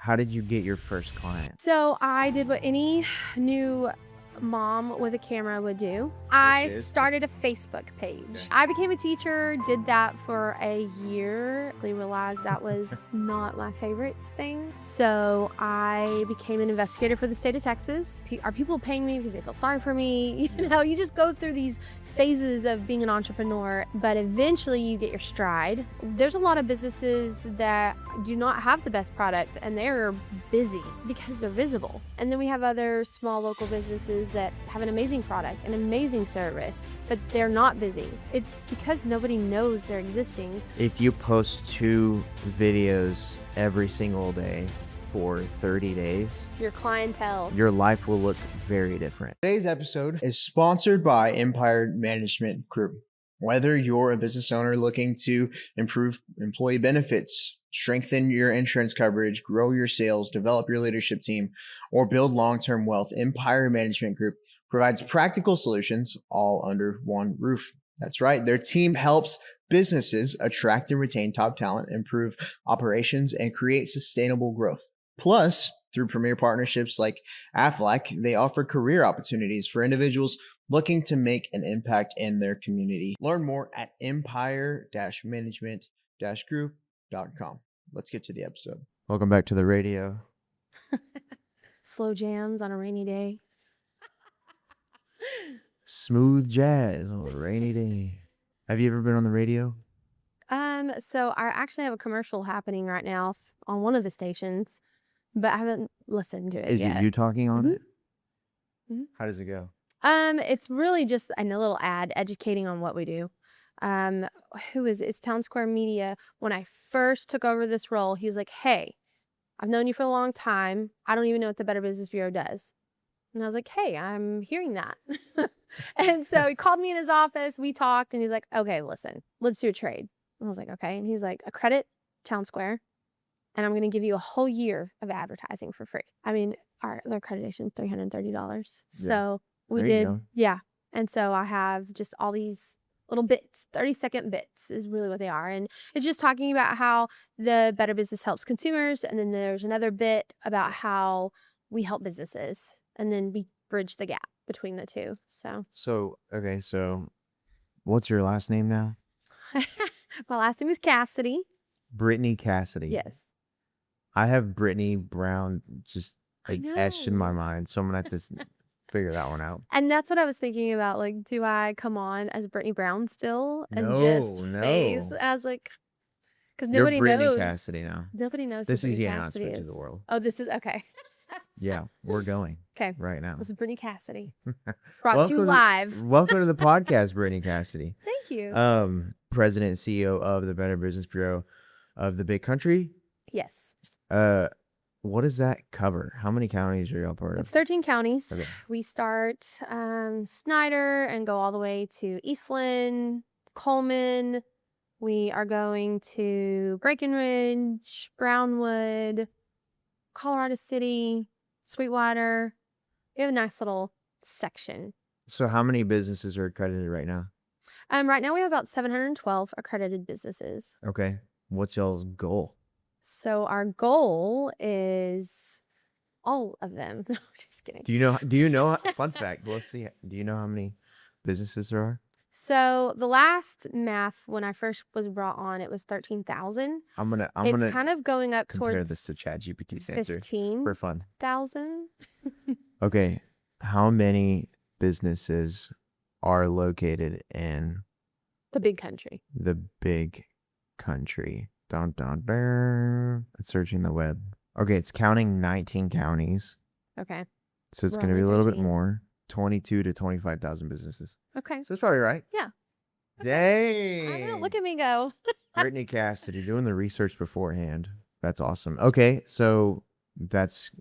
how did you get your first client? So I did what any new mom with a camera would do. I started a Facebook page. Okay. I became a teacher, did that for a year. I realized that was not my favorite thing. So I became an investigator for the state of Texas. Are people paying me because they feel sorry for me? You know, you just go through these phases of being an entrepreneur, but eventually you get your stride. There's a lot of businesses that do not have the best product and they're busy because they're visible. And then we have other small local businesses that have an amazing product, an amazing service, but they're not busy. It's because nobody knows they're existing. If you post 2 videos every single day for 30 days, Your clientele. your life will look very different. Today's episode is sponsored by Empire Management Group. Whether you're a business owner looking to improve employee benefits, strengthen your insurance coverage, grow your sales, develop your leadership team, or build long-term wealth, Empire Management Group provides practical solutions all under one roof. That's right. Their team helps businesses attract and retain top talent, improve operations, and create sustainable growth. Plus, through premier partnerships like Aflac, they offer career opportunities for individuals looking to make an impact in their community. Learn more at empire-management-group.com. Let's get to the episode. Welcome back to the radio. Slow jams on a rainy day. Smooth jazz on a rainy day. Have you ever been on the radio? So I actually have a commercial happening right now on one of the stations, but I haven't listened to it Is yet. it you talking on it? Mhm. How does it go? It's really just a little ad educating on what we do. It's Town Square Media. When I first took over this role, he was like, "Hey, I've known you for a long time. I don't even know what the Better Business Bureau does." And I was like, "Hey, I'm hearing that." And so he called me in his office. We talked and he's like, "Okay, listen, let's do a trade." And I was like, "Okay." And he's like, "Accredit Town Square, and I'm going to give you a whole year of advertising for free." I mean, the accreditation, $330. Yeah. So we There you did. go. Yeah. And so I have just all these little bits, 30-second bits is really what they are. And it's just talking about how the Better Business helps consumers. And then there's another bit about how we help businesses. And then we bridge the gap between the two. So So what's your last name now? my last name is Cassidy. Britini Casady. Yes. I have Brittany Brown just like etched in my know. mind, so I'm gonna have to figure that one out. And that's what I was thinking about. Like, do I come on as Brittany Brown still and No, just no. face as like, because You're nobody Brittany knows. Casady now. Nobody knows. This who is the Brittany Cassidy announcement to is. the world. Oh, this is okay. Yeah, we're going Okay. right now. This is Brittany Cassidy. Brought to you live. Welcome to the podcast, Brittany Casady. Thank you. President and CEO of the Better Business Bureau of the Big Country. Yes. What does that cover? How many counties are y'all part It's of? 13 counties. Okay. We start Snyder and go all the way to Eastland, Coleman. We are going to Breckenridge, Brownwood, Colorado City, Sweetwater. We have a nice little section. So how many businesses are accredited right now? Right now we have about 712 accredited businesses. Okay. What's y'all's goal? So our goal is all of them. No, just kidding. Do you know, fun fact, let's see. Do you know how many businesses there are? So the last math when I first was brought on, it was 13,000. I'm It's gonna kind of going up compare towards this to ChatGPT's answer 15,000. for fun. Okay. Okay. How many businesses are located in The big country. the big country? Dun, dun, dun. It's searching the web. Okay, it's counting 19 counties. Okay. So it's We're going to be a only little bit 13. more. 22 to 25,000 businesses. Okay. So it's probably right. Yeah. Dang. I know. Look at me go. Brittany Casady doing the research beforehand. That's awesome. Okay, so that's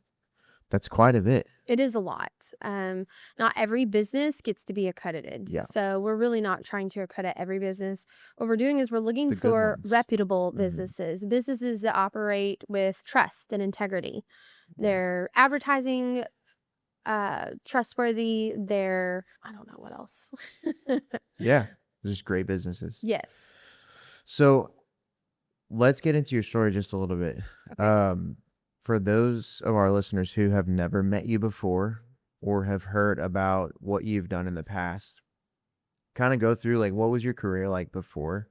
quite a bit. It is a lot. Not every business gets to be accredited. Yeah. So we're really not trying to accredit every business. What we're doing is we're looking The good for ones. reputable Mhm. businesses that operate with trust and integrity. They're advertising trustworthy. They're, I don't know what else. Yeah, just great businesses. Yes. So let's get into your story just a little bit. Okay. For those of our listeners who have never met you before or have heard about what you've done in the past, kind of go through like what was your career like before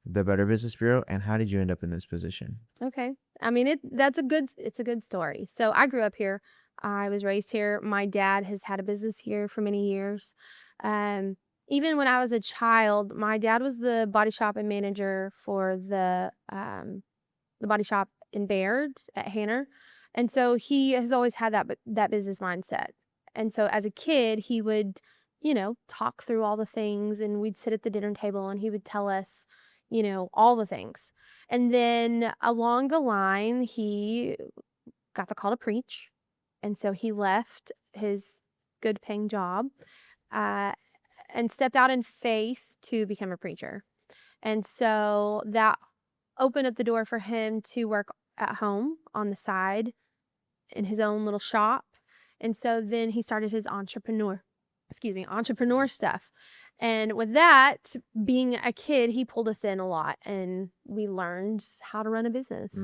the Better Business Bureau and how did you end up in this position? Okay. I mean, it's a good story. So I grew up here. I was raised here. My dad has had a business here for many years. Um, Even when I was a child, my dad was the body shop and manager for the body shop in Baird at Hanner. And so he has always had that business mindset. And so as a kid, he would, talk through all the things, and we'd sit at the dinner table and he would tell us, all the things. And then along the line, he got the call to preach. And so he left his good paying job uh, and stepped out in faith to become a preacher. And so that opened up the door for him to work at home on the side in his own little shop. And so then he started his entrepreneur stuff. And with that, being a kid, he pulled us in a lot and we learned how to run a business.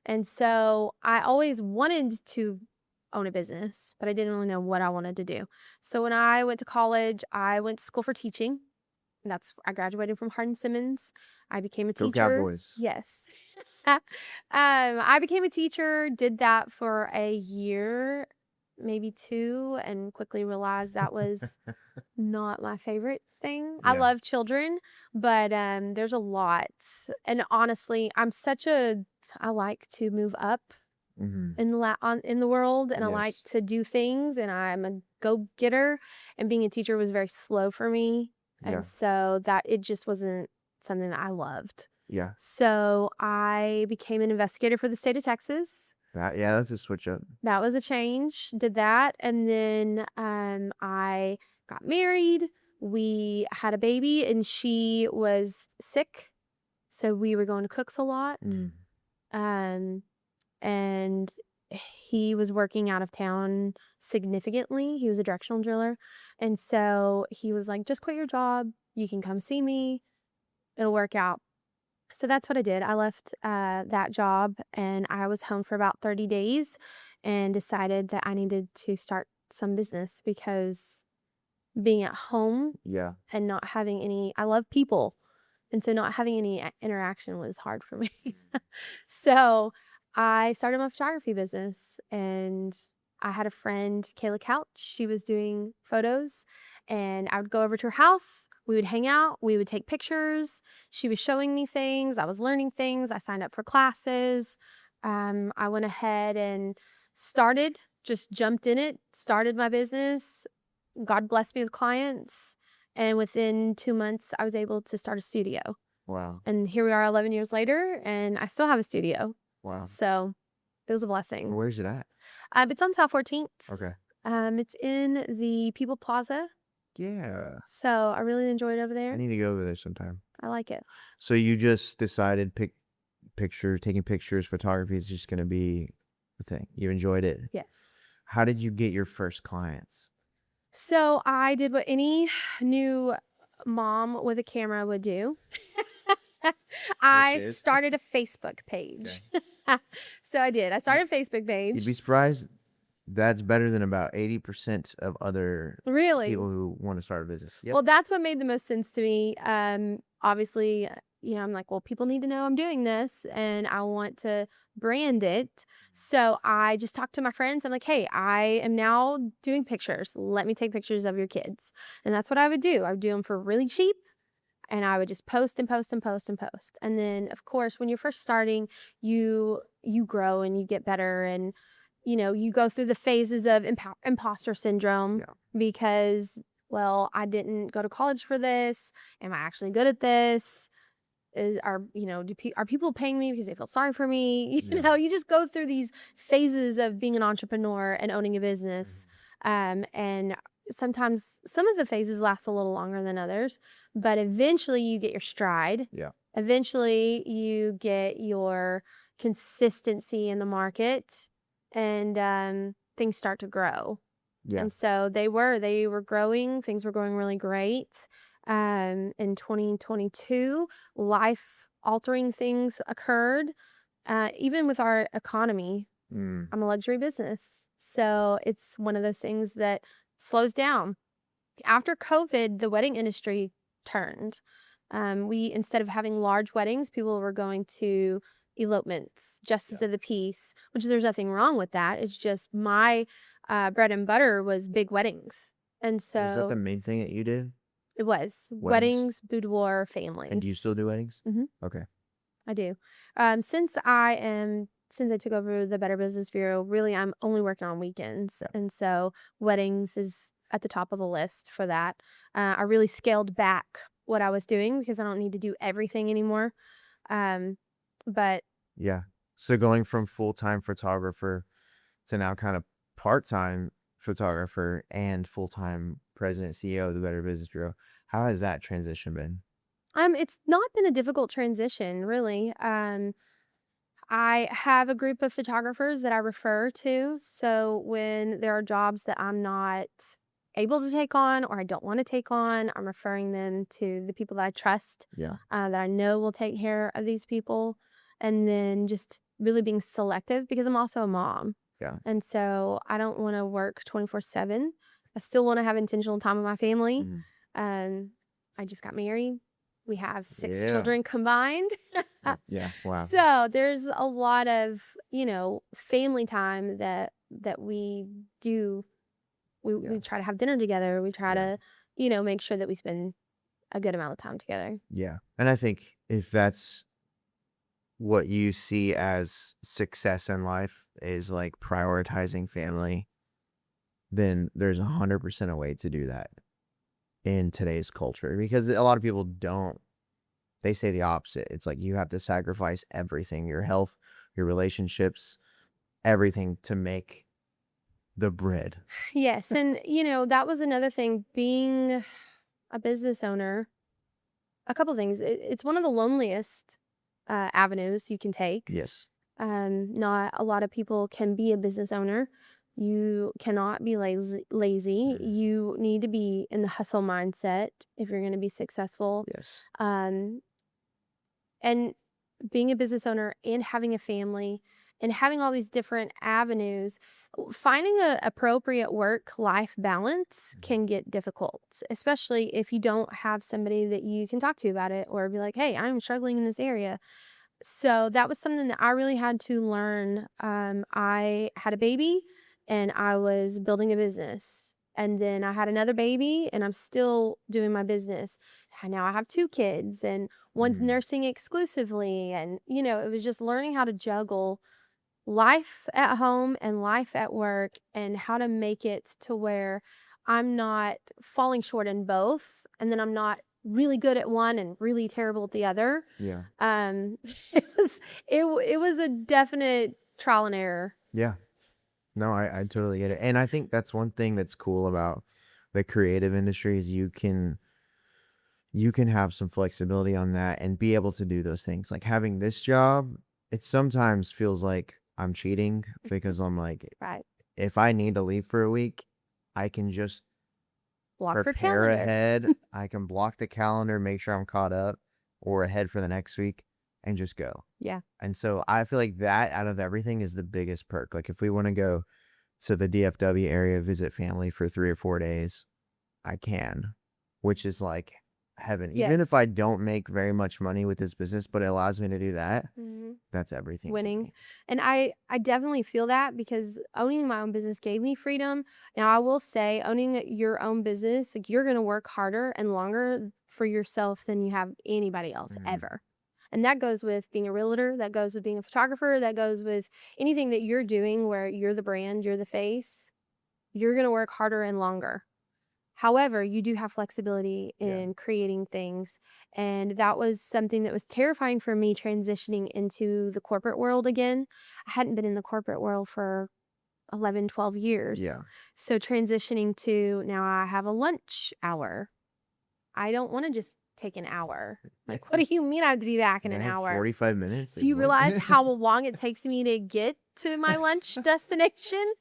And so I always wanted to own a business, but I didn't really know what I wanted to do. So when I went to college, I went to school for teaching. I graduated from Hardin-Simmons. I became a Go teacher. Cowboys. Yes. I became a teacher, did that for a year, maybe 2, and quickly realized that was not my favorite thing. I Yeah. love children, but there's a lot. And honestly, I like to move up Mhm. in the world, and I like Yes. to do things, and I'm a go-getter, and being a teacher was very slow for me. Yeah. And so that it just wasn't something that I loved. Yeah. So I became an investigator for the state of Texas. That's a switch up. That was a change. Did that, and then I got married. We had a baby, and she was sick, so we were going to Cooks a lot. Um, and he was working out of town significantly. He was a directional driller, and so he was like, "Just quit your job. You can come see me. It'll work out." So that's what I did. I left that job, and I was home for about 30 days and decided that I needed to start some business because being at home Yeah. and not having I love people. And so not having any interaction was hard for me. So I started my photography business, and I had a friend, Kayla Couch. She was doing photos, and I would go over to her house. We would hang out. We would take pictures. She was showing me things. I was learning things. I signed up for classes. I went ahead and just jumped in it, started my business. God blessed me with clients. And within 2 months, I was able to start a studio. Wow. And here we are 11 years later, and I still have a studio. Wow. So it was a blessing. Where's it at? It's on South 14th. Okay. It's in the People Plaza. Yeah. So I really enjoyed it over I there. need to go over there sometime. I like it. So you just decided taking pictures, photography is just going to be the thing. You enjoyed it. Yes. How did you get your first clients? So I did what any new mom with a camera would do. I is? started a Facebook page. So I did. I started a Facebook page. You'd be surprised. That's better than about 80% of other Really? people who want to start a business. Yep. Well, that's what made the most sense to me. Obviously, I'm like, well, people need to know I'm doing this, and I want to brand it. So I just talked to my friends. I'm like, hey, I am now doing pictures. Let me take pictures of your kids. And that's what I would do. I would do them for really cheap, and I would just post and post and post and post. And then, of course, when you're first starting, you grow and you get better, and you go through the phases of imposter syndrome. Yeah. Because, well, I didn't go to college for this. Am I actually good at this? Are people paying me because they feel sorry for me? Yeah. You just go through these phases of being an entrepreneur and owning a business. And sometimes some of the phases last a little longer than others, but eventually you get your stride. Yeah. Eventually you get your consistency in the market, and things start to grow. Yeah. And so they were growing. Things were going really great. In 2022, life-altering things occurred, even with our economy. Mm. I'm a luxury business. So it's one of those things that slows down. After COVID, the wedding industry turned. Instead of having large weddings, people were going to elopements, justice of the peace, which there's nothing wrong with that. It's just my bread and butter was big weddings. And Is that the so main thing that you did? it was Weddings? weddings, boudoir, families. And do you still do weddings? Mhm. Okay. I do. Since I took over the Better Business Bureau, really I'm only working on weekends. Yeah. And so weddings is at the top of the list for that. I really scaled back what I was doing because I don't need to do everything anymore. But Yeah. So going from full-time photographer to now kind of part-time photographer and full-time president, CEO of the Better Business Bureau, how has that transition been? it's not been a difficult transition, really. I have a group of photographers that I refer to. So when there are jobs that I'm not able to take on or I don't want to take on, I'm referring them to the people that I trust, Yeah. that I know will take care of these people. And then just really being selective because I'm also a mom. Yeah. And so I don't want to work 24/7. I still want to have intentional time with my family. Mhm. I just got married. We have 6 Yeah. children combined. Yeah. Wow. So there's a lot of, family time that we do. We Yeah. try to have dinner together. We try Yeah. to, make sure that we spend a good amount of time together. Yeah. And I think if that's what you see as success in life is like prioritizing family, then there's 100% a way to do that in today's culture because a lot of people don't. They say the opposite. It's like you have to sacrifice everything, your health, your relationships, everything to make the bread. Yes, and that was another thing. Being a business owner, a couple things. It's one of the loneliest avenues you can take. Yes. Not a lot of people can be a business owner. You cannot be lazy. You need to be in the hustle mindset if you're going to be successful. Yes. And being a business owner and having a family and having all these different avenues, finding a appropriate work-life balance can get difficult, especially if you don't have somebody that you can talk to about it or be like, hey, I'm struggling in this area. So that was something that I really had to learn. I had a baby and I was building a business. And then I had another baby and I'm still doing my business. And now I have 2 kids and one's Mhm. nursing exclusively. And, it was just learning how to juggle life at home and life at work and how to make it to where I'm not falling short in both. And then I'm not really good at one and really terrible at the other. Yeah. It was a definite trial and error. Yeah. No, I totally get it. And I think that's one thing that's cool about the creative industry is you can have some flexibility on that and be able to do those things. Like having this job, it sometimes feels like I'm cheating because I'm like, Right. if I need to leave for a week, I can just Block your prepare calendar. ahead. I can block the calendar, make sure I'm caught up or ahead for the next week and just go. Yeah. And so I feel like that out of everything is the biggest perk. Like if we want to go to the DFW area, visit family for 3 or 4 days, I can, which is like heaven. Even if Yes. I don't make very much money with this business, but it allows me to do that, Mhm. that's everything. to Winning. me. And I definitely feel that because owning my own business gave me freedom. Now I will say owning your own business, like you're going to work harder and longer for yourself than you have anybody else Mhm. ever. And that goes with being a realtor, that goes with being a photographer, that goes with anything that you're doing where you're the brand, you're the face. You're going to work harder and longer. However, you do have flexibility Yeah. in creating things. And that was something that was terrifying for me transitioning into the corporate world again. I hadn't been in the corporate world for 11, 12 years. Yeah. So transitioning to now I have a lunch hour. I don't want to just take an hour. Like, what do you mean I have to be back in And an I have hour? 45 minutes. Do you realize how long it takes me to get to my lunch destination?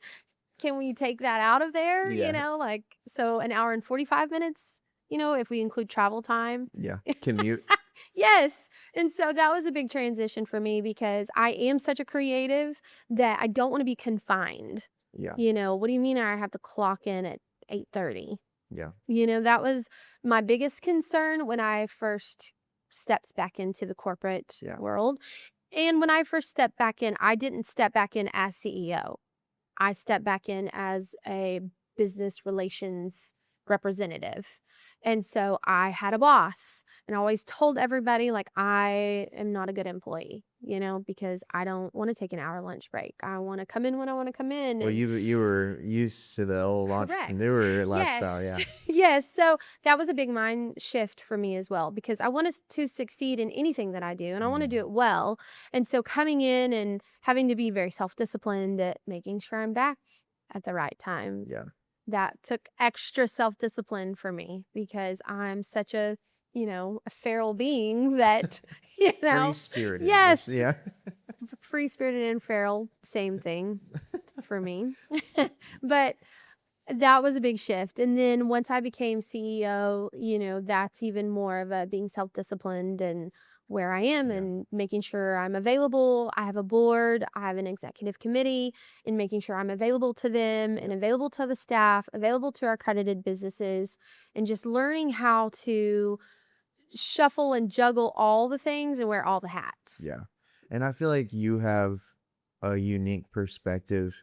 Can we take that out of there? Yeah. So an hour and 45 minutes, if we include travel time. Yeah. Commute. Yes. And so that was a big transition for me because I am such a creative that I don't want to be confined. Yeah. What do you mean I have to clock in at 8:30? Yeah. That was my biggest concern when I first stepped back into the corporate Yeah. world. And when I first stepped back in, I didn't step back in as CEO. I stepped back in as a business relations representative. And so I had a boss, and I always told everybody, like, I am not a good employee, because I don't want to take an hour lunch break. I want to come in when I want to come in. Well, And you were used to the old correct. entrepreneur lifestyle, yeah. Yes. Yes. So that was a big mind shift for me as well, because I want to succeed in anything that I do, and I want to do it well. And so coming in and having to be very self-disciplined at making sure I'm back at the right time, Yeah. that took extra self-discipline for me because I'm such a feral being that, Free spirited. yes, Yeah. free-spirited and feral, same thing for me. But that was a big shift. And then once I became CEO, that's even more of a being self-disciplined and where I am Yeah. and making sure I'm available. I have a board, I have an executive committee, and making sure I'm available to them and available to the staff, available to our accredited businesses, and just learning how to shuffle and juggle all the things and wear all the hats. Yeah. And I feel like you have a unique perspective.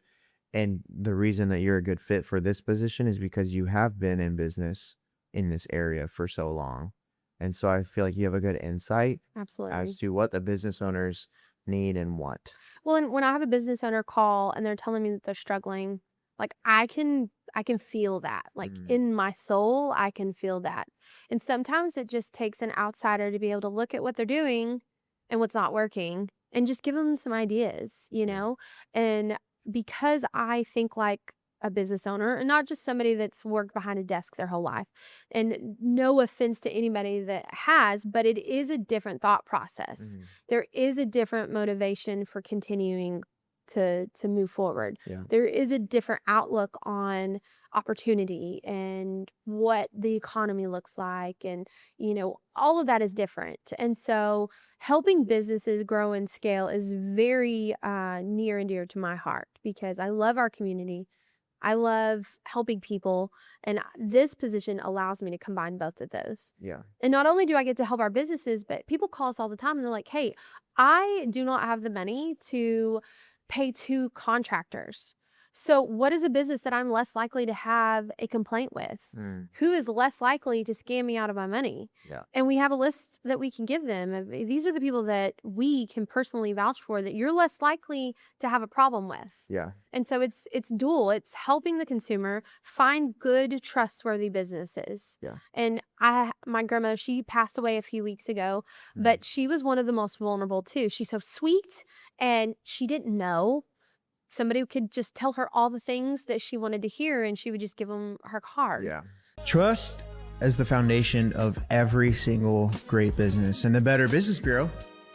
And the reason that you're a good fit for this position is because you have been in business in this area for so long. And so I feel like you have a good insight Absolutely. as to what the business owners need and want. Well, and when I have a business owner call and they're telling me that they're struggling, like I can feel that. Like in my soul, I can feel that. And sometimes it just takes an outsider to be able to look at what they're doing and what's not working and just give them some ideas, And because I think like a business owner and not just somebody that's worked behind a desk their whole life. And no offense to anybody that has, but it is a different thought process. There is a different motivation for continuing to move forward. Yeah. There is a different outlook on opportunity and what the economy looks like, and all of that is different. And so helping businesses grow and scale is very near and dear to my heart because I love our community. I love helping people, and this position allows me to combine both of those. Yeah. And not only do I get to help our businesses, but people call us all the time and they're like, hey, I do not have the money to pay 2 contractors. So what is a business that I'm less likely to have a complaint with? Who is less likely to scam me out of my money? Yeah. And we have a list that we can give them. These are the people that we can personally vouch for that you're less likely to have a problem with. Yeah. And so it's dual. It's helping the consumer find good, trustworthy businesses. Yeah. And my grandmother, she passed away a few weeks ago, but she was one of the most vulnerable too. She's so sweet, and she didn't know. Somebody could just tell her all the things that she wanted to hear, and she would just give them her card. Yeah. Trust as the foundation of every single great business, and the Better Business Bureau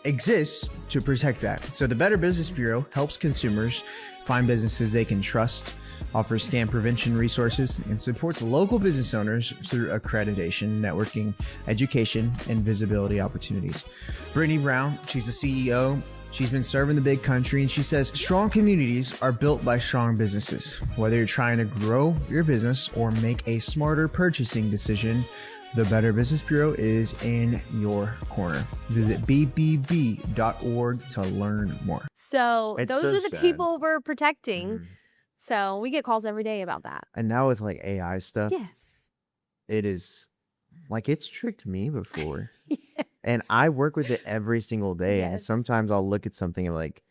exists to protect that. So the Better Business Bureau helps consumers find businesses they can trust, offers scam prevention resources, and supports local business owners through accreditation, networking, education, and visibility opportunities. Brittany Brown, she's the CEO. She's been serving the big country, and she says strong communities are built by strong businesses. Whether you're trying to grow your business or make a smarter purchasing decision, the Better Business Bureau is in your corner. Visit bbb.org to learn more. So It's those so are the sad. people we're protecting. So we get calls every day about that. And now with like AI stuff, Yes. it is like it's tricked me before. Yes. And I work with it every single day. And Yes. sometimes I'll look at something and like,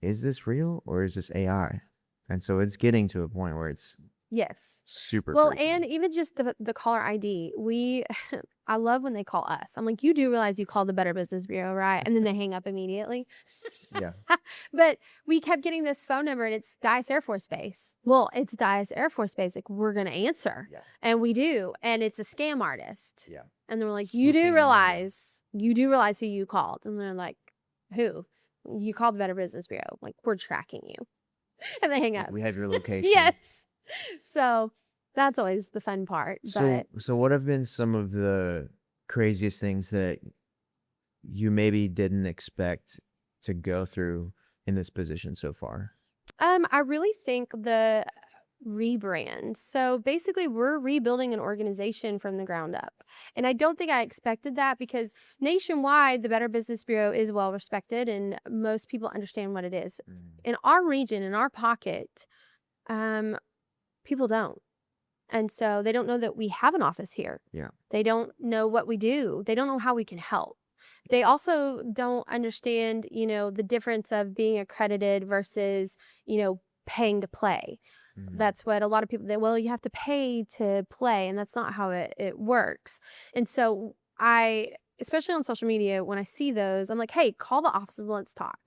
is this real or is this AI? And so it's getting to a point where it's Yes. super Well, freaky. and even just the caller ID, I love when they call us. I'm like, you do realize you called the Better Business Bureau, right? And then they hang up immediately. Yeah. But we kept getting this phone number, and it's Dice Air Force Base. Well, it's Dice Air Force Base. Like, we're going to answer. Yeah. And we do. And it's a scam artist. Yeah. And they're like, Spoofing the you do realize who you called. And they're like, who? You called the Better Business Bureau. Like, we're tracking you. And they hang up. We have your location. Yes. So that's always the fun part. So what have been some of the craziest things that you maybe didn't expect to go through in this position so far? I really think the rebrand. So basically, we're rebuilding an organization from the ground up. And I don't think I expected that because nationwide, the Better Business Bureau is well respected and most people understand what it is. In our region, in our pocket, people don't. And so they don't know that we have an office here. Yeah. They don't know what we do. They don't know how we can help. They also don't understand, the difference of being accredited versus, paying to play. That's what a lot of people, well, you have to pay to play, and that's not how it works. And so especially on social media, when I see those, I'm like, hey, call the office and let's talk,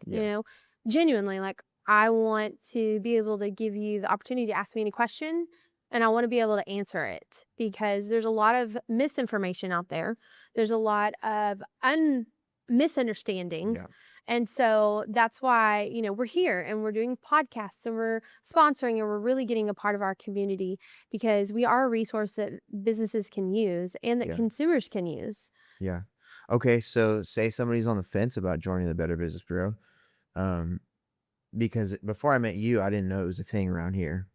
genuinely. Like, I want to be able to give you the opportunity to ask me any question, and I want to be able to answer it because there's a lot of misinformation out there. There's a lot of misunderstanding. Yeah. And so that's why, we're here and we're doing podcasts and we're sponsoring and we're really getting a part of our community because we are a resource that businesses can use and that Yeah. consumers can use. Yeah. Okay, so say somebody's on the fence about joining the Better Business Bureau. Because before I met you, I didn't know it was a thing around here.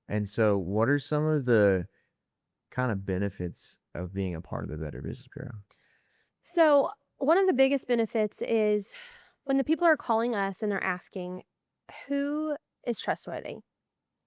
And so what are some of the kind of benefits of being a part of the Better Business Bureau? So one of the biggest benefits is when the people are calling us and they're asking, who is trustworthy?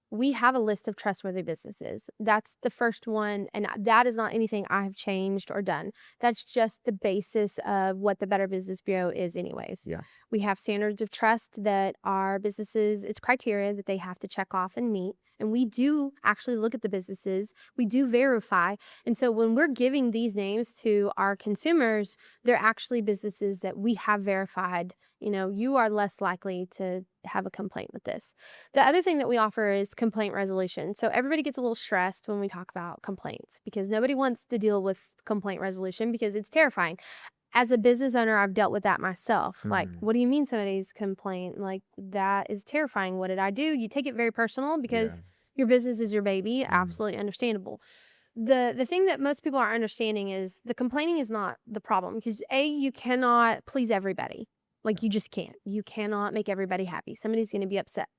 We have a list of trustworthy businesses. That's the first one. And that is not anything I have changed or done. That's just the basis of what the Better Business Bureau is anyways. Yeah. We have standards of trust that our businesses, it's criteria that they have to check off and meet. And we do actually look at the businesses. We do verify. And so when we're giving these names to our consumers, they're actually businesses that we have verified. You are less likely to have a complaint with this. The other thing that we offer is complaint resolution. So everybody gets a little stressed when we talk about complaints because nobody wants to deal with complaint resolution because it's terrifying. As a business owner, I've dealt with that myself. Like, what do you mean somebody's complaint? Like, that is terrifying. What did I do? You take it very personal because your business is your baby. Absolutely understandable. The thing that most people aren't understanding is the complaining is not the problem because you cannot please everybody. Like, you just can't. You cannot make everybody happy. Somebody's going to be upset.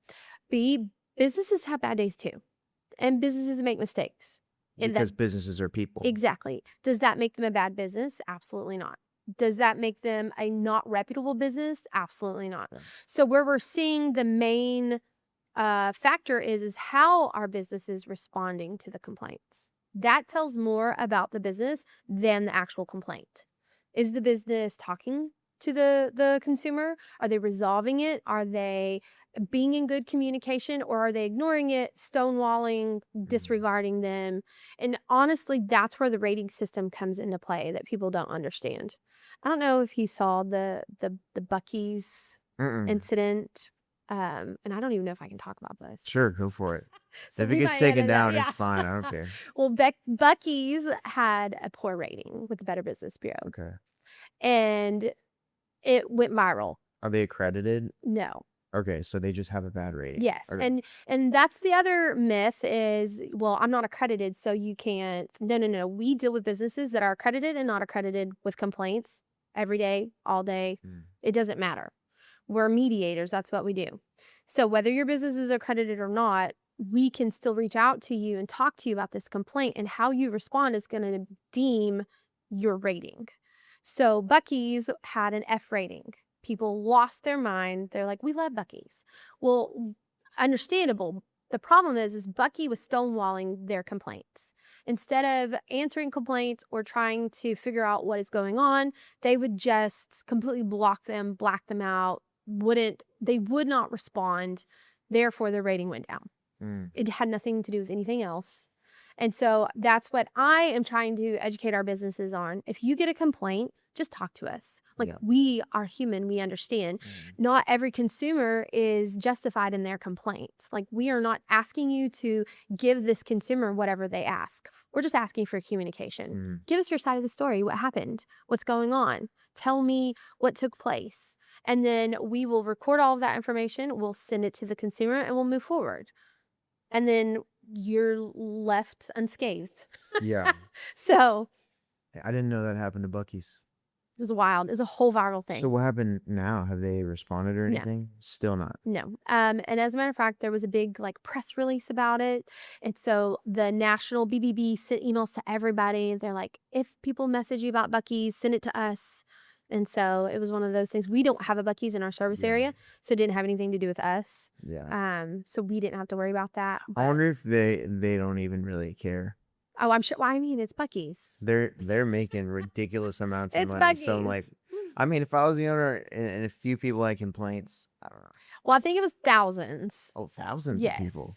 B, businesses have bad days too. And businesses make mistakes. Because businesses are people. Exactly. Does that make them a bad business? Absolutely not. Does that make them a not reputable business? Absolutely not. Yeah. So where we're seeing the main factor is how our business is responding to the complaints. That tells more about the business than the actual complaint. Is the business talking to the consumer? Are they resolving it? Are they being in good communication, or are they ignoring it, stonewalling, disregarding them? And honestly, that's where the rating system comes into play that people don't understand. I don't know if you saw the Buc-ee's incident. And I don't even know if I can talk about this. Sure, go for it. So if it gets taken down, it's fine. I don't care. Well, Buc-ee's had a poor rating with the Better Business Bureau. Okay. And it went viral. Are they accredited? No. Okay, so they just have a bad rating. Yes. Okay. And that's the other myth is, well, I'm not accredited, so you can't. No. We deal with businesses that are accredited and not accredited with complaints every day, all day. It doesn't matter. We're mediators. That's what we do. So whether your business is accredited or not, we can still reach out to you and talk to you about this complaint, and how you respond is going to deem your rating. So Buc-ee's had an F rating. People lost their mind. They're like, we love Buc-ee's. Well, understandable. The problem is Buc-ee was stonewalling their complaints. Instead of answering complaints or trying to figure out what is going on, they would just completely block them, black them out. They would not respond. Therefore, their rating went down. It had nothing to do with anything else. And so that's what I am trying to educate our businesses on. If you get a complaint, just talk to us. We are human. We understand. Not every consumer is justified in their complaints. We are not asking you to give this consumer whatever they ask. We're just asking for communication. Give us your side of the story. What happened? What's going on? Tell me what took place. And then we will record all of that information. We'll send it to the consumer and we'll move forward. And then you're left unscathed. Yeah. So I didn't know that happened to Buc-ee's. It was wild. It was a whole viral thing. So what happened now? Have they responded or No. anything? Still not. No. And as a matter of fact, there was a big like press release about it. And so the national BBB sent emails to everybody. They're like, if people message you about Buc-ee's, send it to us. And so it was one of those things. We don't have a Buc-ee's in our service Yeah. area, so it didn't have anything to do with us. Yeah. So we didn't have to worry about that. I But, wonder if they don't even really care. oh, I'm sure. Well, I mean, it's Buc-ee's. They're making ridiculous amounts of It's money. So I'm Buc-ee's. like, I mean, if I was the owner and a few people had complaints, I don't know. Well, I think it was thousands. Oh, thousands Yes. of people.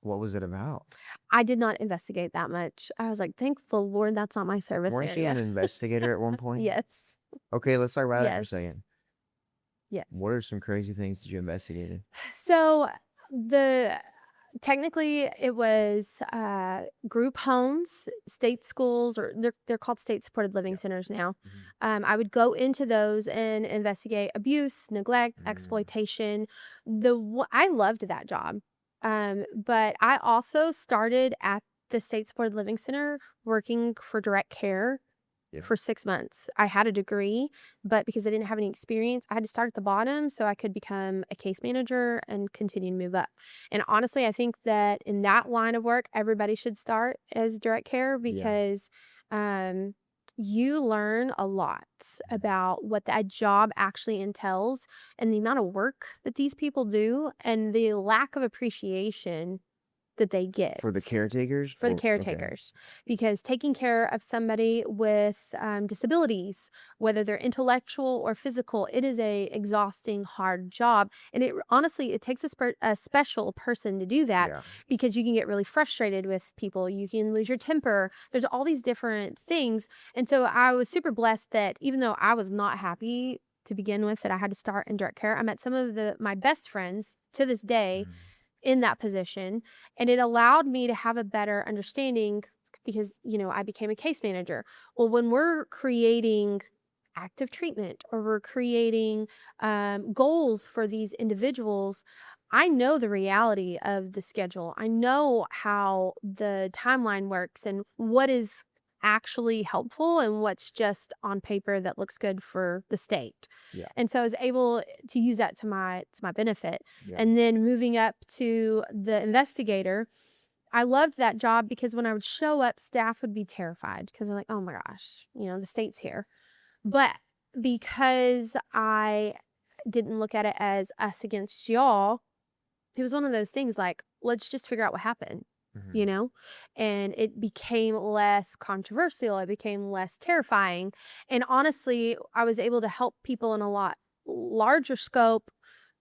What was it about? I did not investigate that much. I was like, thank the Lord that's not my service Weren't you area. an investigator at one point? Yes. Okay, let's talk about that for a Yes. second. Yes. What are some crazy things that you investigated? So technically it was group homes, state schools, or they're called state supported living centers now. I would go into those and investigate abuse, neglect, exploitation. I loved that job. But I also started at the state supported living center working for direct care for 6 months. I had a degree, but because I didn't have any experience, I had to start at the bottom so I could become a case manager and continue to move up. And honestly, I think that in that line of work, everybody should start as direct care because you learn a lot about what that job actually entails and the amount of work that these people do and the lack of appreciation that they get. For the caretakers? For the Okay. caretakers. Because taking care of somebody with disabilities, whether they're intellectual or physical, it is a exhausting, hard job. And it honestly, it takes a special person to do that Yeah. because you can get really frustrated with people. You can lose your temper. There's all these different things. And so I was super blessed that even though I was not happy to begin with that I had to start in direct care, I met some of my best friends to this day in that position, and it allowed me to have a better understanding because I became a case manager. Well, when we're creating active treatment or we're creating goals for these individuals, I know the reality of the schedule. I know how the timeline works and what is actually helpful and what's just on paper that looks good for the state. Yeah. And so I was able to use that to my benefit. Yeah. And then moving up to the investigator, I loved that job because when I would show up, staff would be terrified because they're like, oh my gosh, the state's here. But because I didn't look at it as us against y'all, it was one of those things like, let's just figure out what happened. And it became less controversial. It became less terrifying. And honestly, I was able to help people in a lot larger scope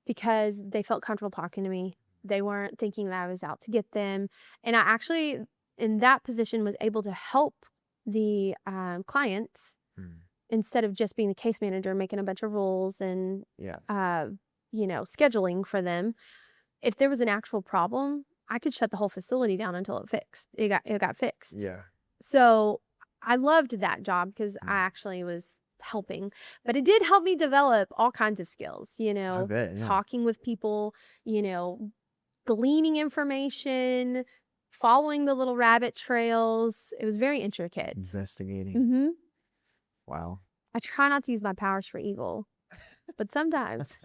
because they felt comfortable talking to me. They weren't thinking that I was out to get them. And I actually, in that position, was able to help the clients instead of just being the case manager, making a bunch of rules and, scheduling for them. If there was an actual problem, I could shut the whole facility down until it got fixed. Yeah. So I loved that job because I actually was helping, but it did help me develop all kinds of skills, I bet, yeah. talking with people, gleaning information, following the little rabbit trails. It was very intricate. Investigating. Wow. I try not to use my powers for evil, but sometimes.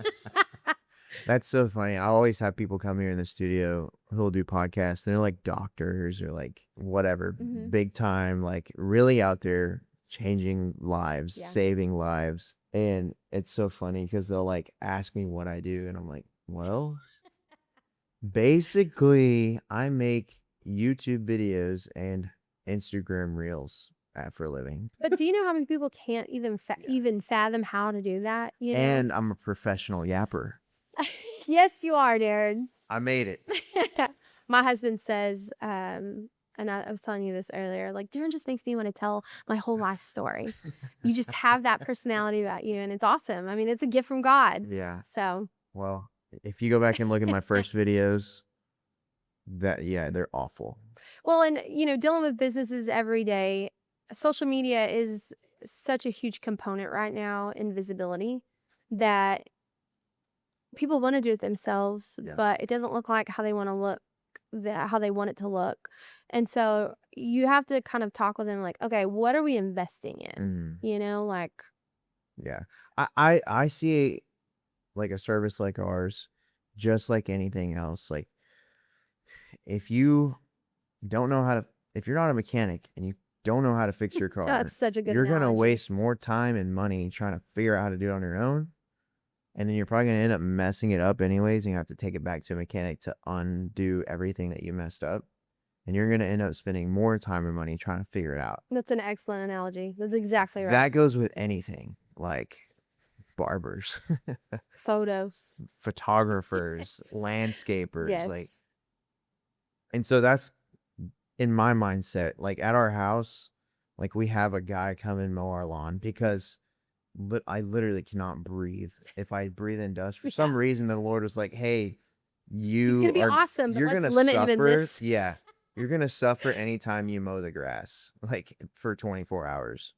That's so funny. I always have people come here in the studio who'll do podcasts. They're like doctors or like whatever, big time, like really out there changing lives, saving lives. And it's so funny because they'll like ask me what I do. And I'm like, well, basically I make YouTube videos and Instagram reels for a living. But do you know how many people can't even fathom how to do that? And I'm a professional yapper. Yes, you are, Daron. I made it. My husband says, and I was telling you this earlier, like, Daron just makes me want to tell my whole life story. You just have that personality about you, and it's awesome. I mean, it's a gift from God. Yeah. So. Well, if you go back and look at my first videos, they're awful. Well, and, dealing with businesses every day, social media is such a huge component right now in visibility that people want to do it themselves, but it doesn't look like how they want to look, how they want it to look. And so you have to kind of talk with them like, okay, what are we investing in? Like, Yeah. I see like a service like ours, just like anything else. Like if you don't know how to, if you're not a mechanic and you don't know how to fix your car, That's such a good you're going to analogy. waste more time and money trying to figure out how to do it on your own. And then you're probably going to end up messing it up anyways. And you have to take it back to a mechanic to undo everything that you messed up. And you're going to end up spending more time and money trying to figure it out. That's an excellent analogy. That's exactly right. That goes with anything like barbers, Photos. photographers, Yes. landscapers. Yes. Like, and so that's in my mindset. Like at our house, like we have a guy come and mow our lawn because I literally cannot breathe. If I breathe in dust, for some reason, the Lord was like, "Hey, He's gonna be awesome, but you're let's gonna limit him in suffer. this." Yeah, you're gonna suffer anytime you mow the grass, like for 24 hours."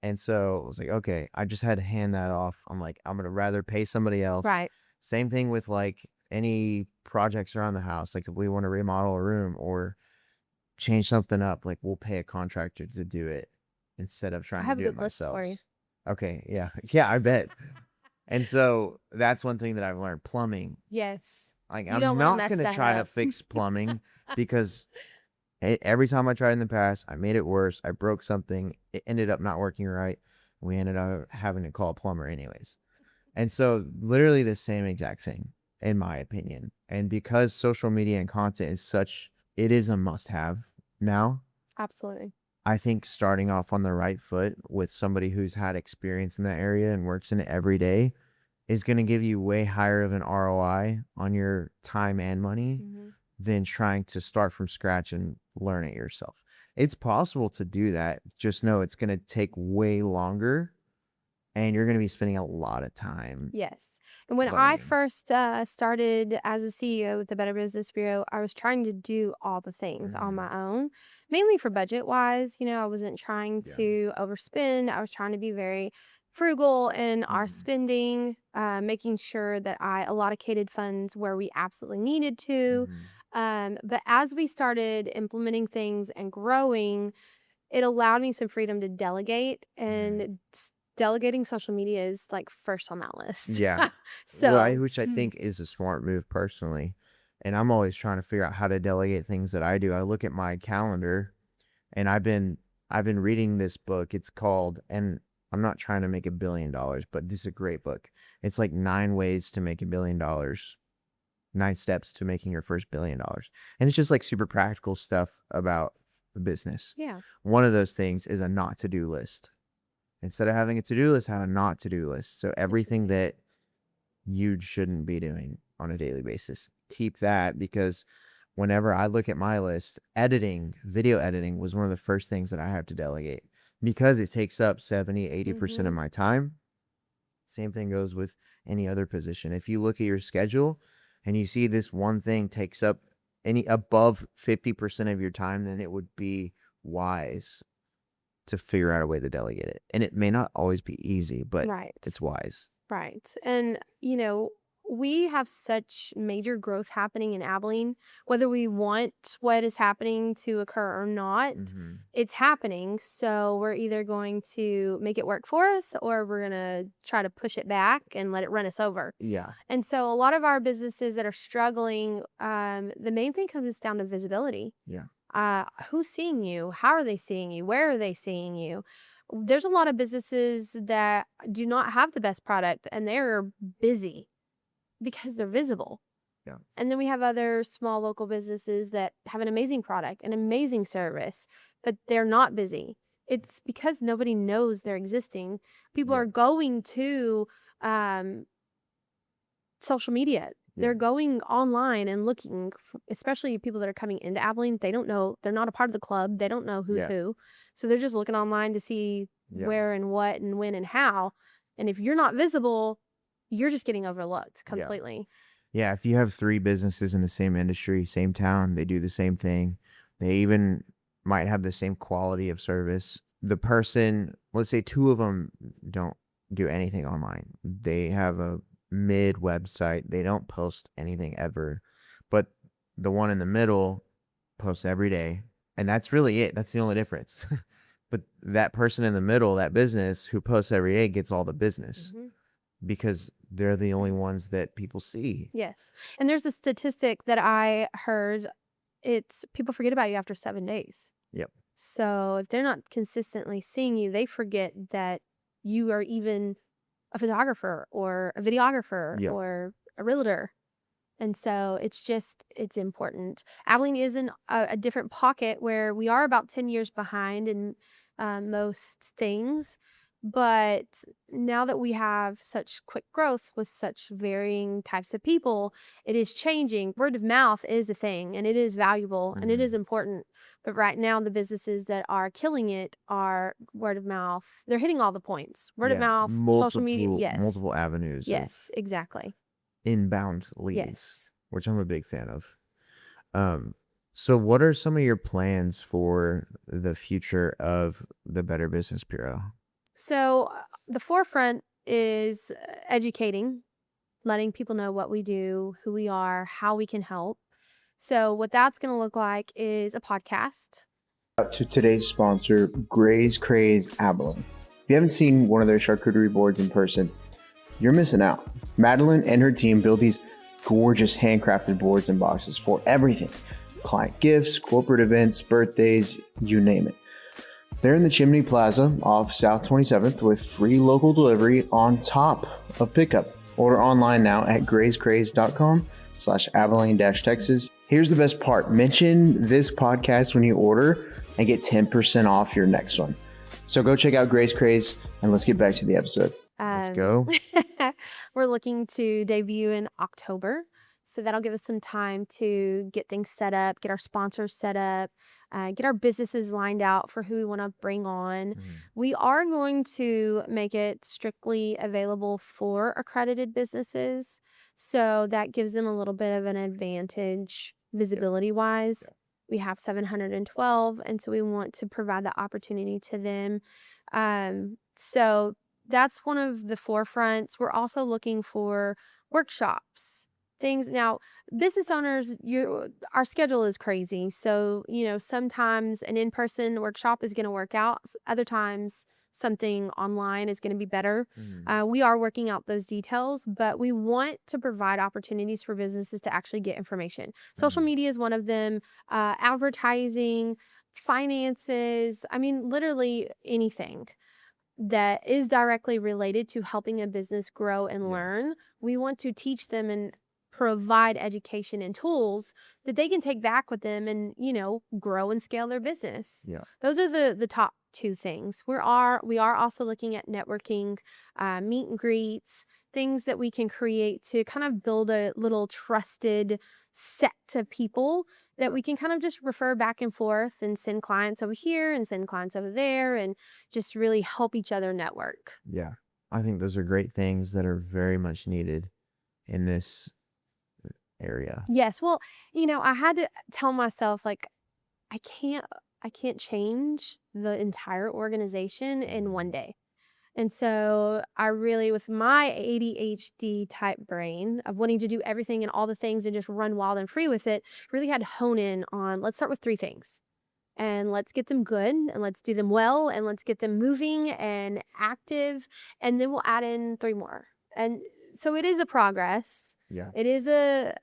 And so I was like, okay, I just had to hand that off. I'm like, I'm gonna rather pay somebody else. Right. Same thing with like any projects around the house. Like if we want to remodel a room or change something up, like we'll pay a contractor to do it instead of trying to have a do it good list for myself. you. Okay, yeah. Yeah, I bet. And so that's one thing that I've learned. Plumbing. Yes. Like You I'm don't wanna not mess gonna that try to up. fix plumbing because every time I tried in the past, I made it worse. I broke something. It ended up not working right. We ended up having to call a plumber anyways. And so literally the same exact thing, in my opinion. And because social media and content is such, it is a must have now. Absolutely. I think starting off on the right foot with somebody who's had experience in that area and works in it every day is going to give you way higher of an ROI on your time and money than trying to start from scratch and learn it yourself. It's possible to do that. Just know it's going to take way longer and you're going to be spending a lot of time. Yes. And when I learning. first started as a CEO with the Better Business Bureau, I was trying to do all the things on my own, mainly for budget wise. You know, I wasn't trying to overspend. I was trying to be very frugal in our spending, making sure that I allocated funds where we absolutely needed to. But as we started implementing things and growing, it allowed me some freedom to delegate, and delegating social media is like first on that list. Yeah. So, which I think is a smart move personally. And I'm always trying to figure out how to delegate things that I do. I look at my calendar and I've been reading this book. It's called, and I'm not trying to make $1 billion, but this is a great book. It's like 9 ways to make $1 billion. 9 steps to making your first $1 billion. And it's just like super practical stuff about the business. yeah. One of those things is a not to do list. Instead of having a to do list, have a not to do list. So everything that you shouldn't be doing on a daily basis, keep that, because whenever I look at my list, video editing was one of the first things that I have to delegate because it takes up 70-80% of my time. Same thing goes with any other position. If you look at your schedule and you see this one thing takes up any above 50% of your time, then it would be wise to figure out a way to delegate it. And it may not always be easy, but Right. it's wise. Right. And, you know, we have such major growth happening in Abilene, whether we want what is happening to occur or not, it's happening. So we're either going to make it work for us or we're going to try to push it back and let it run us over. Yeah. And so a lot of our businesses that are struggling, the main thing comes down to visibility. Yeah. Who's seeing you? How are they seeing you? Where are they seeing you? There's a lot of businesses that do not have the best product and they're busy because they're visible. Yeah. And then we have other small local businesses that have an amazing product, an amazing service, but they're not busy. It's because nobody knows they're existing. People are going to social media. They're going online and looking, especially people that are coming into Abilene. They don't know, they're not a part of the club. They don't know who's who. So they're just looking online to see where and what and when and how. And if you're not visible, you're just getting overlooked completely. Yeah. If you have 3 businesses in the same industry, same town, they do the same thing. They even might have the same quality of service. The person, let's say 2 of them don't do anything online. They have a mid website. They don't post anything ever, but the one in the middle posts every day, and that's really it. That's the only difference. But that person in the middle, that business who posts every day gets all the business because they're the only ones that people see. Yes. And there's a statistic that I heard. It's people forget about you after 7 days. Yep. So if they're not consistently seeing you, they forget that you are even a photographer or a videographer Yep. or a realtor. And so it's important. Abilene is in a different pocket where we are about 10 years behind in most things. But now that we have such quick growth with such varying types of people, it is changing. Word of mouth is a thing, and it is valuable and it is important. But right now, the businesses that are killing it are word of mouth. They're hitting all the points. Word of mouth, social media. Yes. Multiple avenues. Yes, exactly. Inbound leads, Yes. which I'm a big fan of. So what are some of your plans for the future of the Better Business Bureau? So the forefront is educating, letting people know what we do, who we are, how we can help. So what that's going to look like is a podcast. To today's sponsor, Gray's Craze Abilene. If you haven't seen one of their charcuterie boards in person, you're missing out. Madeline and her team build these gorgeous handcrafted boards and boxes for everything. Client gifts, corporate events, birthdays, you name it. They're in the Chimney Plaza off South 27th with free local delivery on top of pickup. Order online now at grayscraze.com/Abilene-Texas. Here's the best part. Mention this podcast when you order and get 10% off your next one. So go check out Gray's Craze and let's get back to the episode. Let's go. We're looking to debut in October. So that'll give us some time to get things set up, get our sponsors set up, get our businesses lined out for who we want to bring on. We are going to make it strictly available for accredited businesses. So that gives them a little bit of an advantage visibility-wise. Yep. We have 712, and so we want to provide the opportunity to them. So that's one of the forefronts. We're also looking for workshops. Things now, business owners, our schedule is crazy. So, sometimes an in-person workshop is going to work out. Other times, something online is going to be better. We are working out those details, but we want to provide opportunities for businesses to actually get information. Social media is one of them. Advertising, finances. I mean, literally anything that is directly related to helping a business grow and learn. We want to teach them and provide education and tools that they can take back with them and, grow and scale their business. Yeah. Those are the top two things. We are also looking at networking, meet and greets, things that we can create to kind of build a little trusted set of people that we can kind of just refer back and forth and send clients over here and send clients over there and just really help each other network. Yeah. I think those are great things that are very much needed in this area. Yes. Well, I had to tell myself, like, I can't change the entire organization in one day. And so I really, with my ADHD type brain of wanting to do everything and all the things and just run wild and free with it, really had to hone in on, let's start with 3 things. And let's get them good and let's do them well and let's get them moving and active. And then we'll add in 3 more. And so it is a progress. Yeah. It is a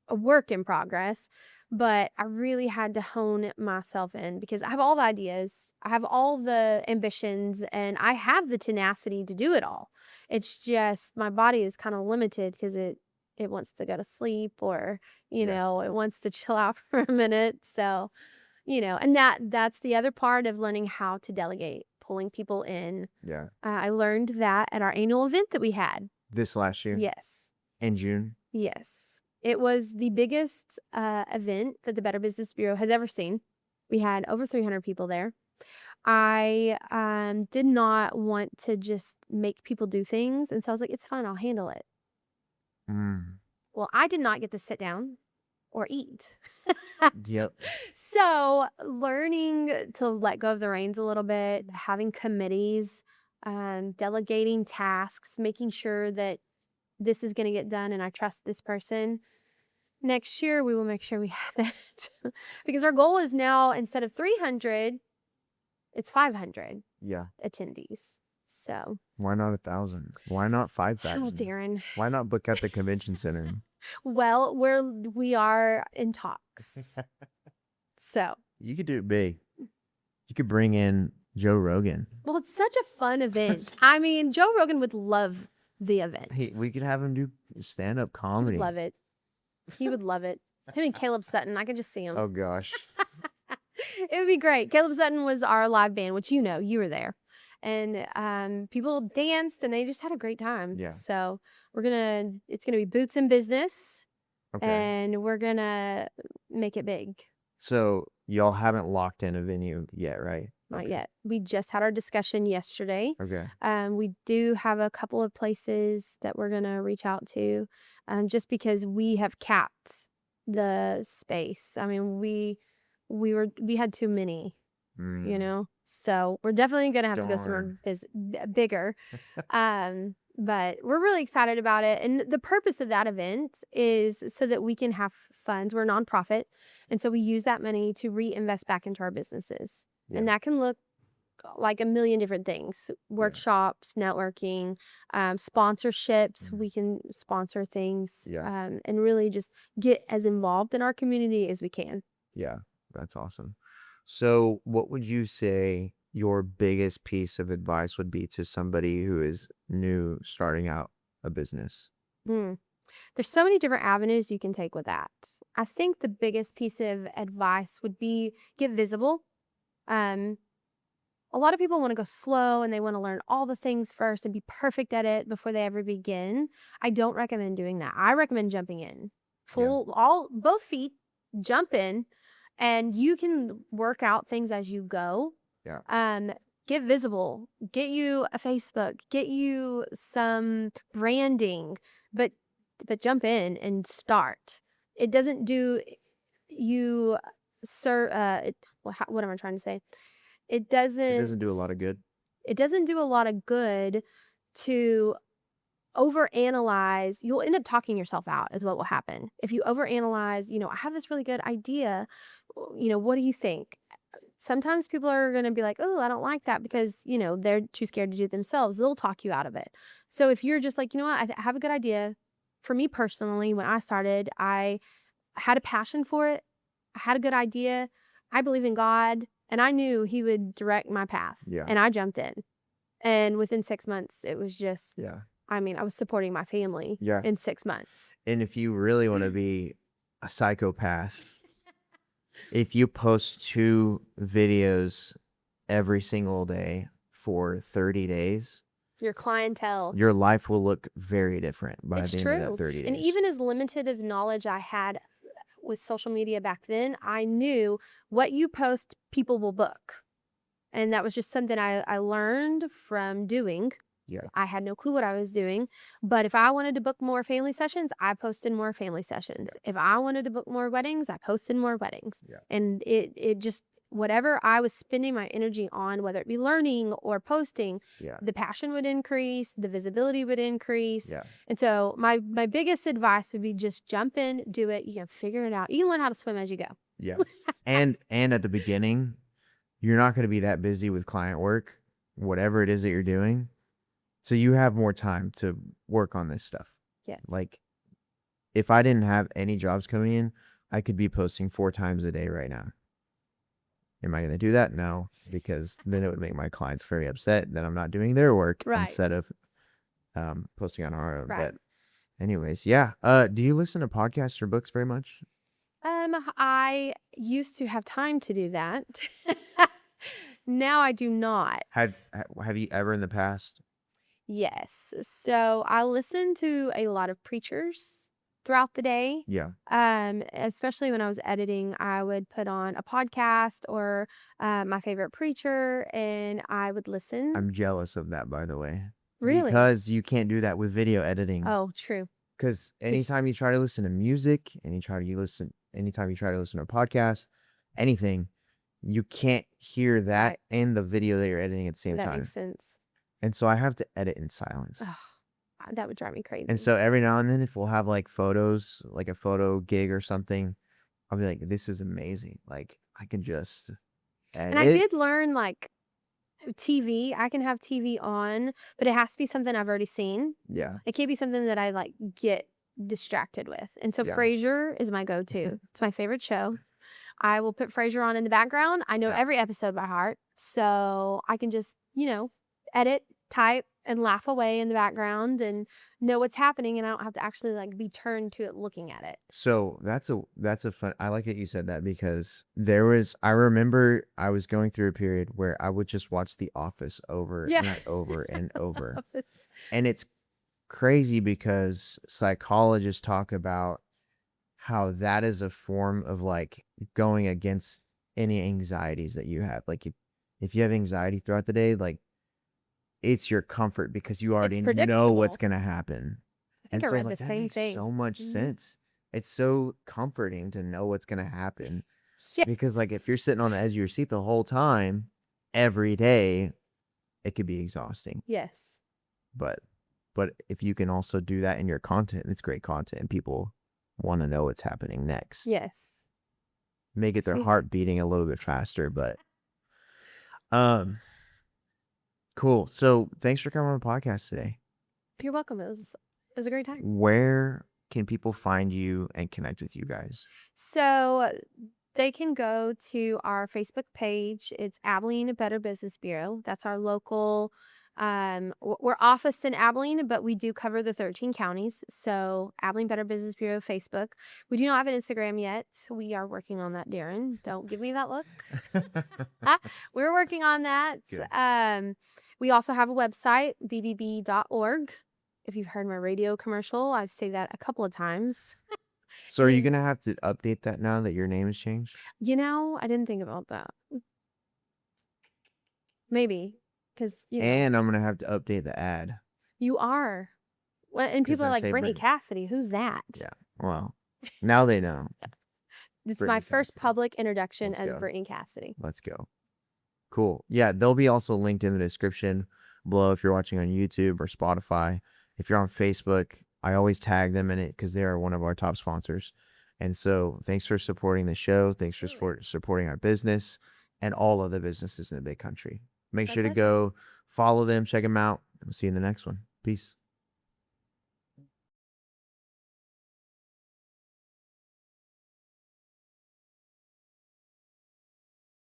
work in progress, but I really had to hone myself in because I have all the ideas, I have all the ambitions, and I have the tenacity to do it all. It's just my body is kind of limited because it wants to go to sleep or, it wants to chill out for a minute. So, and that's the other part of learning how to delegate, pulling people in. Yeah. I learned that at our annual event that we had. This last year? Yes. In June? Yes. It was the biggest event that the Better Business Bureau has ever seen. We had over 300 people there. I did not want to just make people do things. And so I was like, it's fine. I'll handle it. Well, I did not get to sit down or eat. Yep. So learning to let go of the reins a little bit, having committees, delegating tasks, making sure that this is going to get done and I trust this person. Next year, we will make sure we have it. Because our goal is now, instead of 300, It's 500 Yeah. attendees. So, Why not 1,000? Why not oh, 5,000? Darren. Why not book at the convention center? Well, we are in talks. So, You could do it big. You could bring in Joe Rogan. well, it's such a fun event. I mean, Joe Rogan would love the event. We could have him do stand-up He comedy. would love it. He would love it. Him and Caleb Sutton, I could just see him. Oh gosh. It would be great. Caleb Sutton was our live band, which you were there. And people danced and they just had a great time. Yeah. So it's gonna be Boots in Business, Okay. and we're gonna make it big. So y'all haven't locked in a venue yet, right? Not yet. We just had our discussion yesterday. Okay. We do have a couple of places that we're gonna reach out to, just because we have capped the space. I mean, we had too many, you know. So we're definitely gonna have to go somewhere bigger. But we're really excited about it, and the purpose of that event is so that we can have funds. We're a nonprofit, and so we use that money to reinvest back into our businesses, and that can look like a million different things: workshops, networking, sponsorships. We can sponsor things, and really just get as involved in our community as we can. Yeah, that's awesome. So what would you say your biggest piece of advice would be to somebody who is new starting out a business? There's so many different avenues you can take with that. I think the biggest piece of advice would be get visible. A lot of people want to go slow and they want to learn all the things first and be perfect at it before they ever begin. I don't recommend doing that. I recommend jumping in. Both feet, jump in, and you can work out things as you go. Yeah. Get visible, get you a Facebook, get you some branding, but jump in and start. It doesn't do you, sir. What am I trying to say? It doesn't do a lot of good. It doesn't do a lot of good to overanalyze. You'll end up talking yourself out, is what will happen. If you overanalyze, I have this really good idea. What do you think? Sometimes people are going to be like, oh, I don't like that, because, they're too scared to do it themselves. They'll talk you out of it. So if you're just like, you know what, I have a good idea. For me personally, when I started, I had a passion for it. I had a good idea. I believe in God, and I knew He would direct my path. Yeah. And I jumped in. And within 6 months, it was just, I was supporting my family in 6 months. And if you really want to be a psychopath, if you post 2 videos every single day for 30 days, your clientele, your life will look very different by the end of that 30 days. And even as limited of knowledge I had with social media back then, I knew what you post, people will book. And that was just something I learned from doing. Yeah. I had no clue what I was doing. But if I wanted to book more family sessions, I posted more family sessions. Yeah. If I wanted to book more weddings, I posted more weddings. Yeah. And it just, whatever I was spending my energy on, whether it be learning or posting, the passion would increase, the visibility would increase. Yeah. And so my biggest advice would be just jump in, do it. You can figure it out. You can learn how to swim as you go. Yeah. and at the beginning, you're not going to be that busy with client work, whatever it is that you're doing. So you have more time to work on this stuff. Yeah. Like, if I didn't have any jobs coming in, I could be posting 4 times a day right now. Am I going to do that? No, because then it would make my clients very upset that I'm not doing their work instead of posting on our own. Right. But anyways, yeah. Do you listen to podcasts or books very much? I used to have time to do that. Now I do not. Have you ever in the past? Yes. So I listen to a lot of preachers throughout the day. Yeah. Especially when I was editing, I would put on a podcast or my favorite preacher, and I would listen. I'm jealous of that, by the way. Really? Because you can't do that with video editing. Oh, true. Because anytime you try to listen to music, anytime you try to listen to a podcast, anything, you can't hear that and the video that you're editing at the same time. That makes sense. And so I have to edit in silence. Oh, that would drive me crazy. And so every now and then, if we'll have like photos, like a photo gig or something, I'll be like, this is amazing. Like, I can just edit. And I did learn, like, TV, I can have TV on, but it has to be something I've already seen. Yeah. It can't be something that I like get distracted with. And so Yeah. Frasier is my go-to. It's my favorite show. I will put Frasier on in the background. I know Yeah. every episode by heart, so I can just, edit, type, and laugh away in the background and know what's happening, and I don't have to actually like be turned to it looking at it. So that's a fun. I like that you said that because I remember I was going through a period where I would just watch The Office over Yeah. and over and over. And it's crazy because psychologists talk about how that is a form of like going against any anxieties that you have. Like if you have anxiety throughout the day, like it's your comfort because you already know what's predictable. gonna happen. I think I was read like, the that same makes thing. so much Mhm. sense. It's so comforting to know what's gonna happen. Yeah. Because like if you're sitting on the edge of your seat the whole time, every day, it could be exhausting. Yes. But if you can also do that in your content, it's great content and people want to know what's happening next. Yes. May get their See? heart beating a little bit faster, but cool. So thanks for coming on the podcast today. You're welcome. It was a great time. Where can people find you and connect with you guys? So they can go to our Facebook page. It's Abilene Better Business Bureau. That's our local. We're officed in Abilene, but we do cover the 13 counties. So Abilene Better Business Bureau Facebook. We do not have an Instagram yet. We are working on that, Daron. Don't give me that look. We're working on that. Good. We also have a website, bbb.org. If you've heard my radio commercial, I've said that a couple of times. So are you going to have to update that now that your name has changed? I didn't think about that. Maybe. Because, And I'm going to have to update the ad. you are. Well, and people 'Cause are I like, say Brittany Brit- Casady, who's that? Yeah. Well, now they know. It's Brittany my first Casady. public introduction Let's as go. Brittany Casady. Let's go. Cool. Yeah, they'll be also linked in the description below if you're watching on YouTube or Spotify. If you're on Facebook, I always tag them in it because they are one of our top sponsors. And so thanks for supporting the show. Thanks for supporting our business and all of the businesses in the big country. Make My sure to pleasure. go follow them, check them out. We'll see you in the next one. Peace.